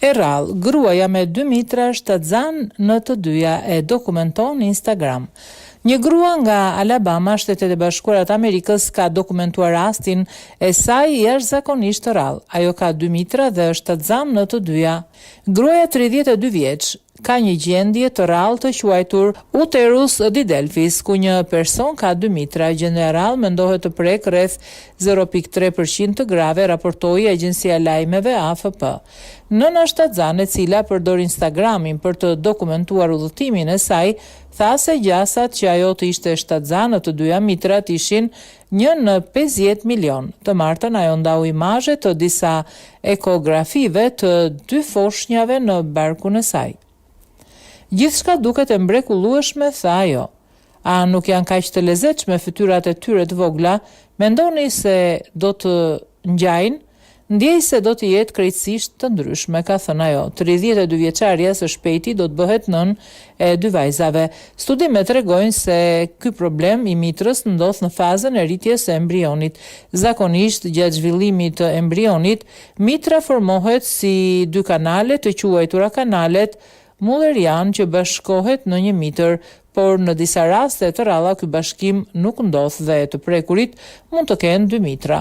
E rrallë, gruaja me 2 mitra shtatzan në të dyja, e dokumenton Instagram. Një grua nga Alabama, Shtetet e Bashkuara të Amerikës, ka dokumentuar rastin e saj jashtëzakonisht të rrallë. Ajo ka 2 mitra dhe është shtatzan në të dyja. Gruaja 32 vjeç ka një gjendje të rrallë të quajtur uterus didelphys, ku një person ka 2 mitra. Gjendja e rrallë mendohet të prek rreth 0.3% të grave, raportoi Agjencia e Lajmeve AFP. Nëna shtatzan, e cila përdor Instagramin për të dokumentuar udhëtimin e saj, tha se gjasat që ajo të ishte shtatzan në të dyja mitrat ishin 1 në 50 milion. Të martën ajo ndau imazhe të disa ekografive të 2 foshnjave në barkun e saj. Gjithçka duket e mrekullueshme, tha ajo. A nuk janë kaq të lezetshme fytyrat e tyre të vogla? Mendoni se do të ngjajnë? Ndjej se do të jetë krejtësisht të ndryshme, ka thënë ajo. 32 vjeçaria së shpejti do të bëhet nën e 2 vajzave. Studimet tregojnë se ky problem i mitrës ndodh në fazën e rritjes së embrionit. Zakonisht, gjatë zhvillimit të embrionit, mitra formohet si 2 kanale të quajtura kanalet mullerian që bashkohet në një mitër, por në disa raste të rralla ky bashkim nuk ndodh dhe të prekurit mund të kenë 2 mitra.